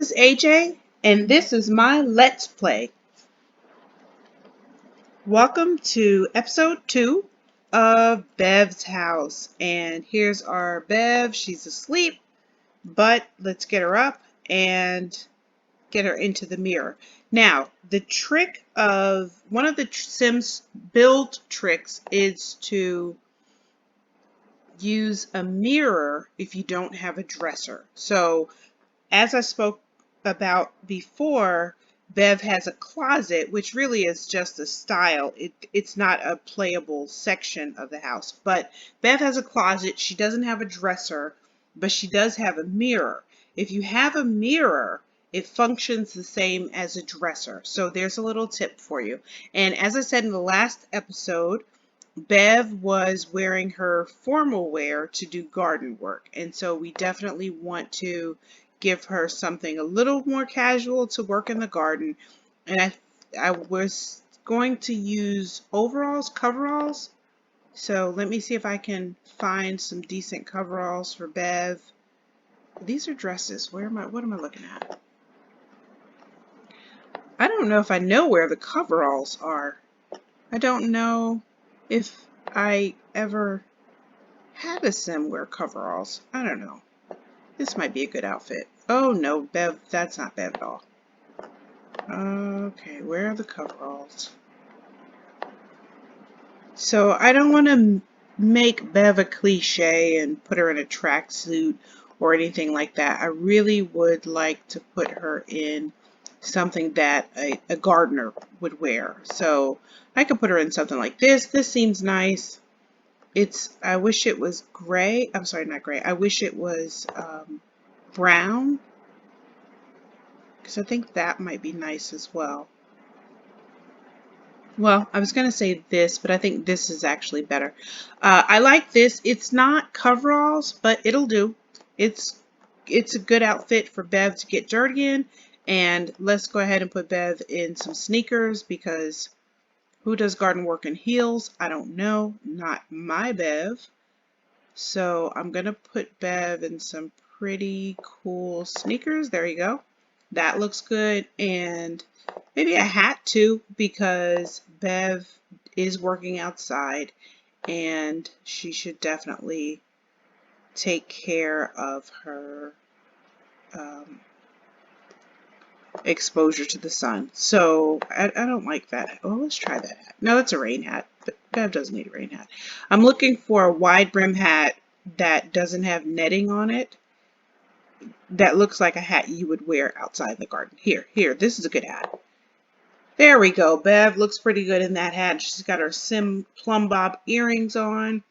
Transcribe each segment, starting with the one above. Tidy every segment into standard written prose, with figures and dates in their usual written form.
This is AJ, and this is my Let's Play. Welcome to episode 2 of Bev's House. And here's our Bev. She's asleep, but let's get her up and get her into the mirror. Now, the trick of one of the Sims build tricks is to use a mirror if you don't have a dresser. So, as I spoke about before, Bev has a closet, which really is just a style. It's not a playable section of the house. But Bev has a closet. She doesn't have a dresser, but she does have a mirror. If you have a mirror, it functions the same as a dresser. So there's a little tip for you. And as I said in the last episode, Bev was wearing her formal wear to do garden work. And so we definitely want to give her something a little more casual to work in the garden. And I was going to use overalls, coveralls. So let me see if I can find some decent coveralls for Bev. These are dresses. What am I looking at? I don't know if I know where the coveralls are. I don't know if I ever had a Sim wear coveralls. I don't know. This might be a good outfit. Oh no, Bev, that's not Bev at all. Okay, where are the coveralls? So I don't want to make Bev a cliche and put her in a tracksuit or anything like that. I really would like to put her in something that a gardener would wear. So I could put her in something like this. This seems nice. I wish it was gray. I'm sorry, not gray. I wish it was brown, because I think that might be nice as well. Well, I was going to say this, but I think this is actually better. I like this. It's not coveralls, but it'll do. It's a good outfit for Bev to get dirty in. And let's go ahead and put Bev in some sneakers, because who does garden work in heels? I don't know. Not my Bev. So I'm going to put Bev in some pretty cool sneakers. There you go. That looks good. And maybe a hat too, because Bev is working outside and she should definitely take care of her exposure to the sun. So I don't like that. Oh, let's try that hat. No, that's a rain hat, but Bev doesn't need a rain hat. I'm looking for a wide brim hat that doesn't have netting on it. That looks like a hat you would wear outside the garden. Here, this is a good hat. There we go. Bev looks pretty good in that hat. She's got her Sim plumb bob earrings on.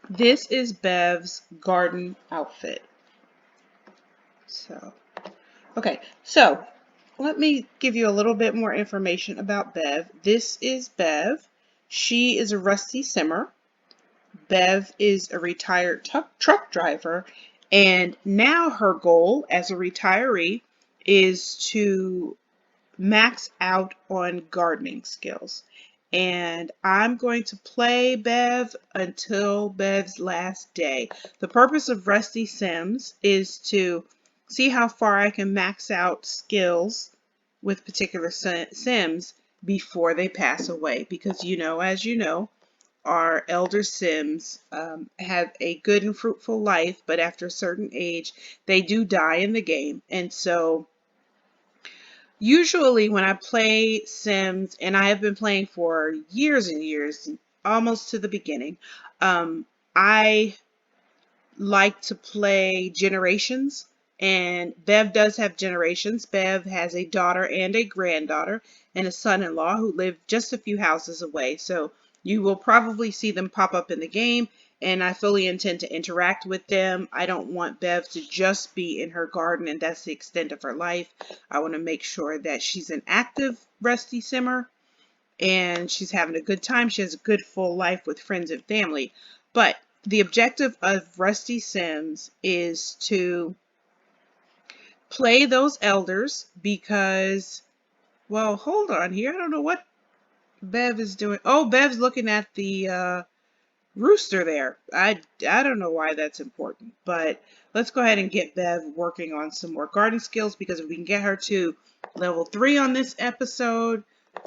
This is Bev's garden outfit. Okay, so let me give you a little bit more information about Bev. This is Bev. She is a rusty simmer. Bev is a retired truck driver, and now her goal as a retiree is to max out on gardening skills. And I'm going to play Bev until Bev's last day. The purpose of RustySims is to see how far I can max out skills with particular Sims before they pass away. Because as you know, our elder Sims have a good and fruitful life, but after a certain age, they do die in the game. And so usually when I play Sims, and I have been playing for years and years, almost to the beginning, I like to play generations, and Bev does have generations. Bev has a daughter and a granddaughter and a son-in-law who live just a few houses away. So you will probably see them pop up in the game, and I fully intend to interact with them. I don't want Bev to just be in her garden and that's the extent of her life. I want to make sure that she's an active Rusty Simmer and she's having a good time. She has a good full life with friends and family. But the objective of RustySims is to play those elders because, well, hold on here. I don't know what Bev is doing. Oh, Bev's looking at the rooster there. I don't know why that's important. But let's go ahead and get Bev working on some more garden skills, because if we can get her to level 3 on this episode,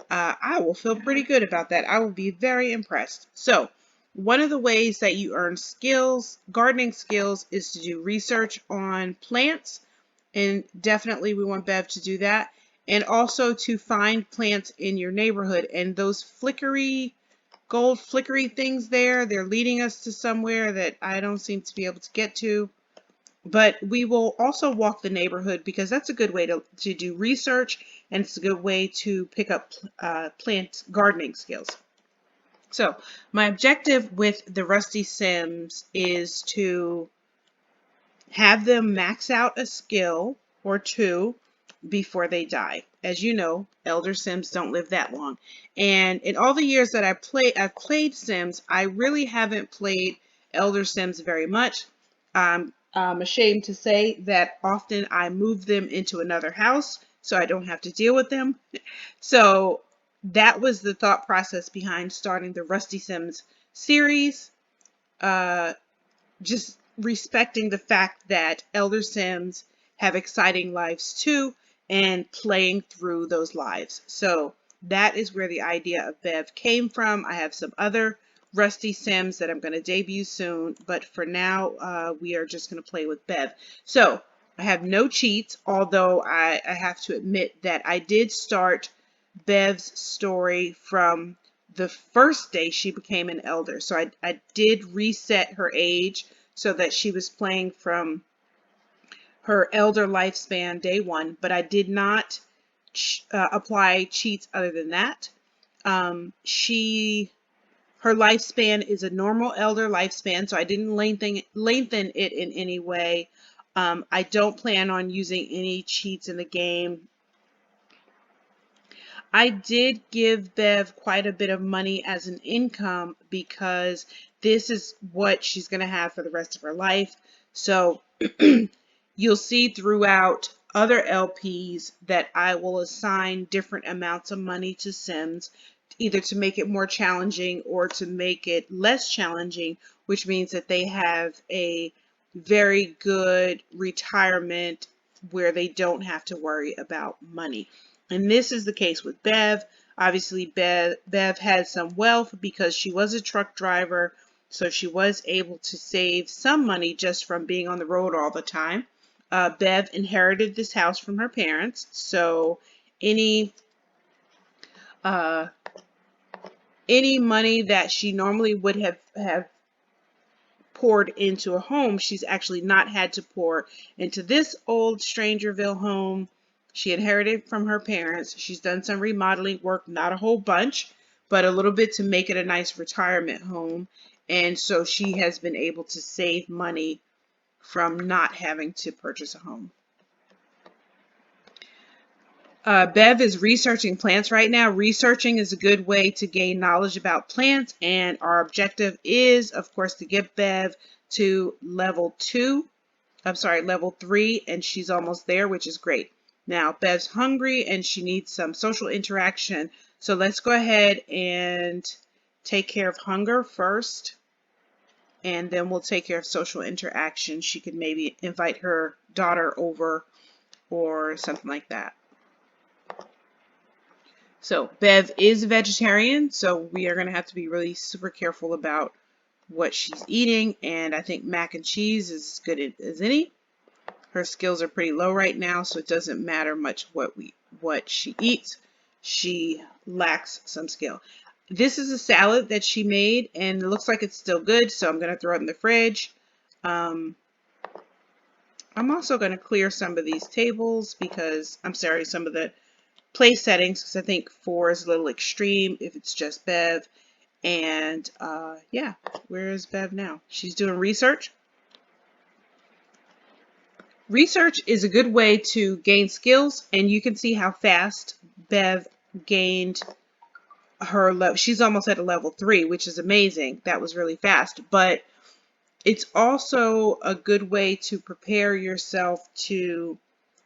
I will feel pretty good about that. I will be very impressed. So one of the ways that you earn skills, gardening skills, is to do research on plants. And definitely we want Bev to do that. And also to find plants in your neighborhood. And those gold flickery things there, they're leading us to somewhere that I don't seem to be able to get to. But we will also walk the neighborhood, because that's a good way to do research, and it's a good way to pick up plant gardening skills. So my objective with the RustySims is to have them max out a skill or two before they die. As you know, Elder Sims don't live that long. And in all the years that I've played Sims, I really haven't played Elder Sims very much. I'm ashamed to say that often I move them into another house so I don't have to deal with them. So that was the thought process behind starting the RustySims series. Just respecting the fact that Elder Sims have exciting lives too, and playing through those lives. So that is where the idea of Bev came from. I have some other RustySims that I'm going to debut soon, but for now we are just going to play with Bev. So I have no cheats, although I have to admit that I did start Bev's story from the first day she became an elder. So I did reset her age so that she was playing from her elder lifespan day 1, but I did not apply cheats other than that. Her lifespan is a normal elder lifespan, so I didn't lengthen it in any way. I don't plan on using any cheats in the game. I did give Bev quite a bit of money as an income, because this is what she's going to have for the rest of her life. So you'll see throughout other LPs that I will assign different amounts of money to Sims, either to make it more challenging or to make it less challenging, which means that they have a very good retirement where they don't have to worry about money. And this is the case with Bev. Obviously, Bev had some wealth because she was a truck driver, so she was able to save some money just from being on the road all the time. Bev inherited this house from her parents, so any money that she normally would have poured into a home, she's actually not had to pour into this old Strangerville home. She inherited from her parents. She's done some remodeling work, not a whole bunch, but a little bit to make it a nice retirement home. And so she has been able to save money from not having to purchase a home. Bev is researching plants right now. Researching is a good way to gain knowledge about plants, and our objective is, of course, to get Bev to level 3, and she's almost there, which is great. Now, Bev's hungry and she needs some social interaction. So let's go ahead and take care of hunger first, and then we'll take care of social interaction. She could maybe invite her daughter over or something like that. So Bev is a vegetarian, so we are going to have to be really super careful about what she's eating, and I think mac and cheese is as good as any. Her skills are pretty low right now, so it doesn't matter much what she eats. She lacks some skill. This is a salad that she made, and it looks like it's still good, so I'm going to throw it in the fridge. I'm also going to clear some of these tables because, some of the place settings, because I think 4 is a little extreme if it's just Bev. And yeah, where is Bev now? She's doing research. Research is a good way to gain skills, and you can see how fast Bev gained her level. She's almost at a level 3, which is amazing. That was really fast, but it's also a good way to prepare yourself to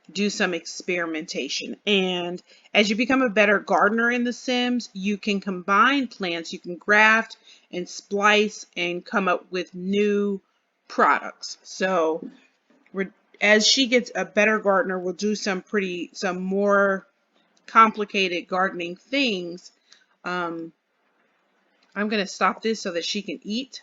do some experimentation. And as you become a better gardener in The Sims, you can combine plants, you can graft and splice and come up with new products. So as she gets a better gardener, we'll do some more complicated gardening things. I'm going to stop this so that she can eat,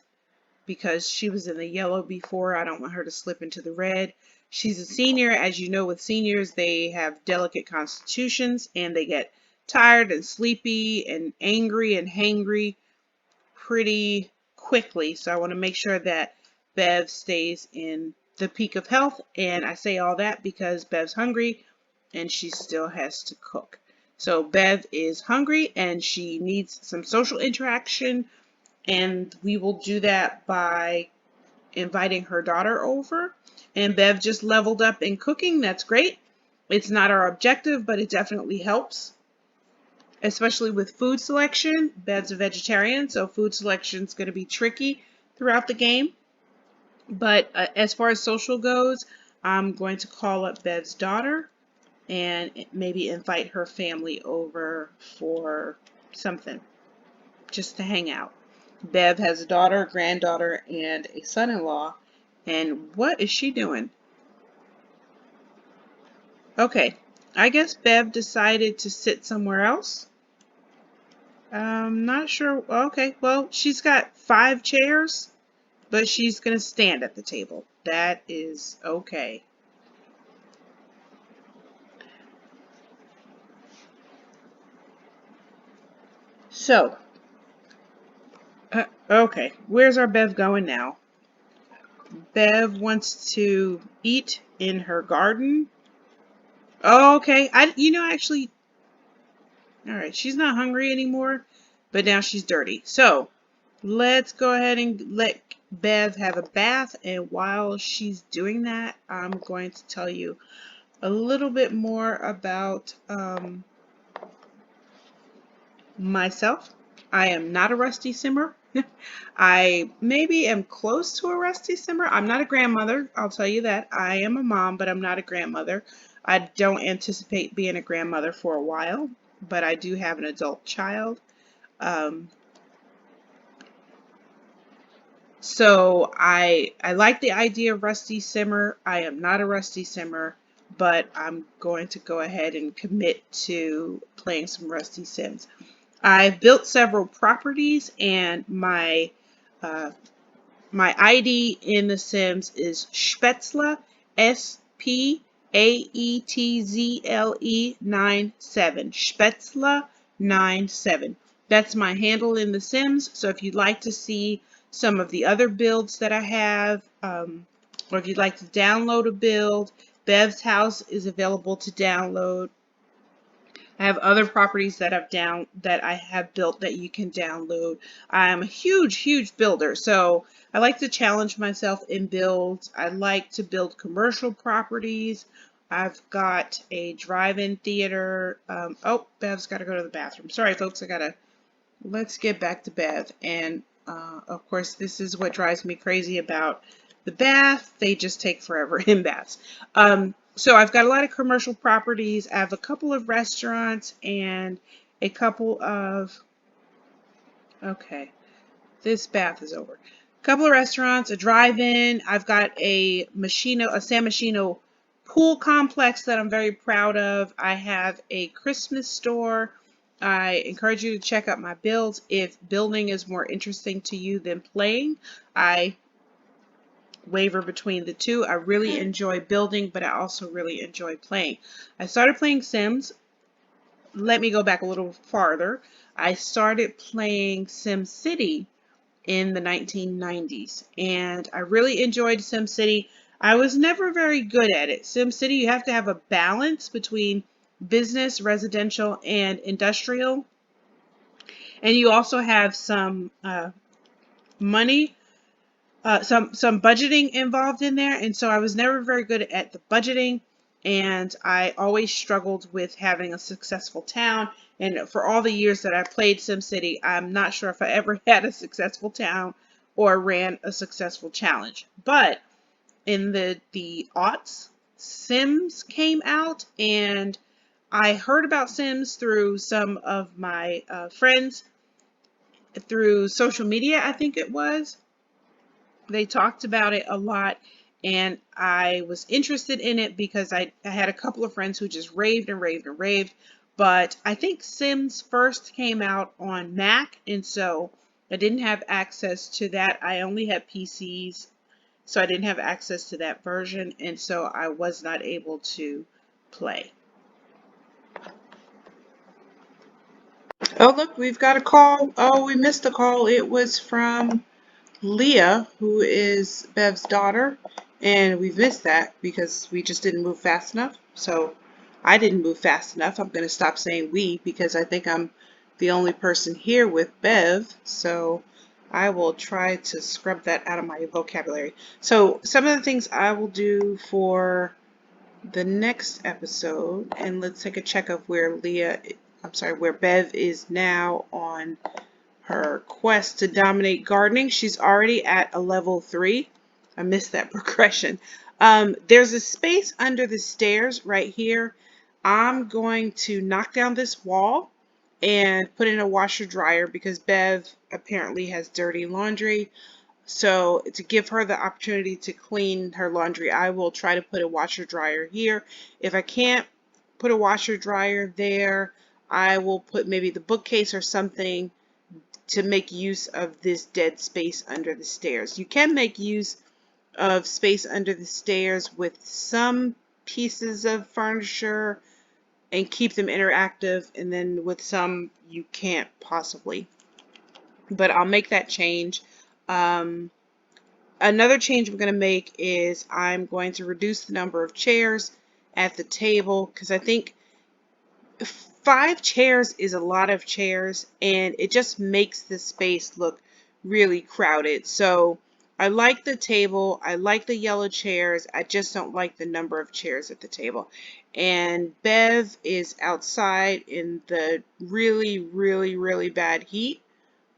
because she was in the yellow before. I don't want her to slip into the red. She's a senior. As you know, with seniors, they have delicate constitutions and they get tired and sleepy and angry and hangry pretty quickly. So I want to make sure that Bev stays in the peak of health. And I say all that because Bev's hungry and she still has to cook. So Bev is hungry and she needs some social interaction, and we will do that by inviting her daughter over. And Bev just leveled up in cooking. That's great. It's not our objective, but it definitely helps, especially with food selection. Bev's a vegetarian, so food selection is going to be tricky throughout the game. But as far as social goes, I'm going to call up Bev's daughter and maybe invite her family over for something, just to hang out. Bev has a daughter, a granddaughter, and a son-in-law. And what is she doing? Okay, I guess Bev decided to sit somewhere else. I'm not sure. Okay, well, she's got 5 chairs, but she's going to stand at the table. That is okay. So, okay, where's our Bev going now? Bev wants to eat in her garden. Oh, okay. Actually, all right, she's not hungry anymore, but now she's dirty. So let's go ahead and let Bev have a bath. And while she's doing that, I'm going to tell you a little bit more about myself. I am not a Rusty Simmer. I maybe am close to a Rusty Simmer. I'm not a grandmother, I'll tell you that. I am a mom, but I'm not a grandmother. I don't anticipate being a grandmother for a while, but I do have an adult child. So I like the idea of Rusty Simmer. I am not a Rusty Simmer, but I'm going to go ahead and commit to playing some Rusty Sims. I've built several properties, and my ID in The Sims is Spätzle, SPAETZLE 97. Spätzle 97. That's my handle in The Sims. So if you'd like to see some of the other builds that I have, or if you'd like to download a build, Bevs House is available to download. I have other properties that I have built that you can download. I'm a huge builder, so I like to challenge myself in builds. I like to build commercial properties. I've got a drive-in theater. Oh, Bev's got to go to the bathroom. Sorry, folks. Let's get back to Bev. And of course, this is what drives me crazy about the bath. They just take forever in baths. So I've got a lot of commercial properties. I have a couple of restaurants and a couple of, okay, this bath is over. A couple of restaurants, a drive-in. I've got a San Machino pool complex that I'm very proud of. I have a Christmas store. I encourage you to check out my builds. If building is more interesting to you than playing, I waver between the two. I really enjoy building, but I also really enjoy playing. I started playing Sims. Let me go back a little farther. I started playing SimCity in the 1990s, and I really enjoyed SimCity. I was never very good at it. SimCity, you have to have a balance between business, residential, and industrial. And you also have some money, some budgeting involved in there, and so I was never very good at the budgeting, and I always struggled with having a successful town. And for all the years that I played SimCity, I'm not sure if I ever had a successful town or ran a successful challenge. But in the aughts, Sims came out, and I heard about Sims through some of my friends through social media, I think it was. They talked about it a lot, and I was interested in it because I had a couple of friends who just raved and raved and raved. But I think Sims first came out on Mac, and so I didn't have access to that. I only had PCs, so I didn't have access to that version, and so I was not able to play. Oh, look, we've got a call. Oh, we missed a call. It was from Leah, who is Bev's daughter, and we missed that because we just didn't move fast enough. So I didn't move fast enough. I'm going to stop saying we because I think I'm the only person here with Bev. So I will try to scrub that out of my vocabulary. So some of the things I will do for the next episode, and let's take a check of where where Bev is now on her quest to dominate gardening. She's already at a level 3. I missed that progression. There's a space under the stairs right here. I'm going to knock down this wall and put in a washer dryer because Bev apparently has dirty laundry. So to give her the opportunity to clean her laundry, I will try to put a washer dryer here. If I can't put a washer dryer there, I will put maybe the bookcase or something to make use of this dead space under the stairs. You can make use of space under the stairs with some pieces of furniture and keep them interactive, and then with some you can't possibly. But I'll make that change. Another change we're going to make is I'm going to reduce the number of chairs at the table because I think 5 chairs is a lot of chairs and it just makes the space look really crowded. So I like the table, I like the yellow chairs, I just don't like the number of chairs at the table. And Bev is outside in the really, really, really bad heat,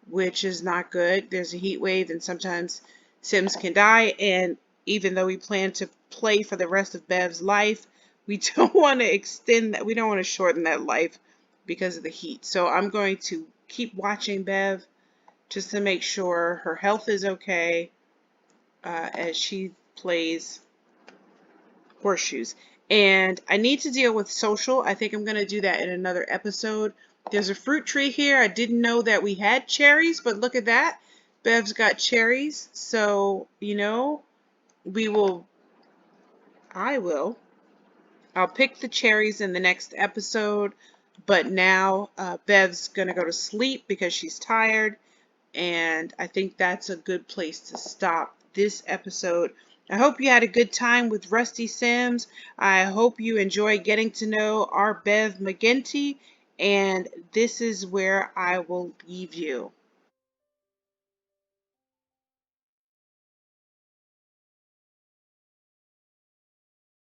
which is not good. There's a heat wave and sometimes Sims can die, and even though we plan to play for the rest of Bev's life, we don't want to extend that. We don't want to shorten that life because of the heat. So I'm going to keep watching Bev just to make sure her health is okay as she plays horseshoes. And I need to deal with social. I think I'm going to do that in another episode. There's a fruit tree here. I didn't know that we had cherries, but look at that. Bev's got cherries. So, you know, I'll pick the cherries in the next episode. But now Bev's going to go to sleep because she's tired. And I think that's a good place to stop this episode. I hope you had a good time with RustySims. I hope you enjoy getting to know our Bev McGinty, and this is where I will leave you.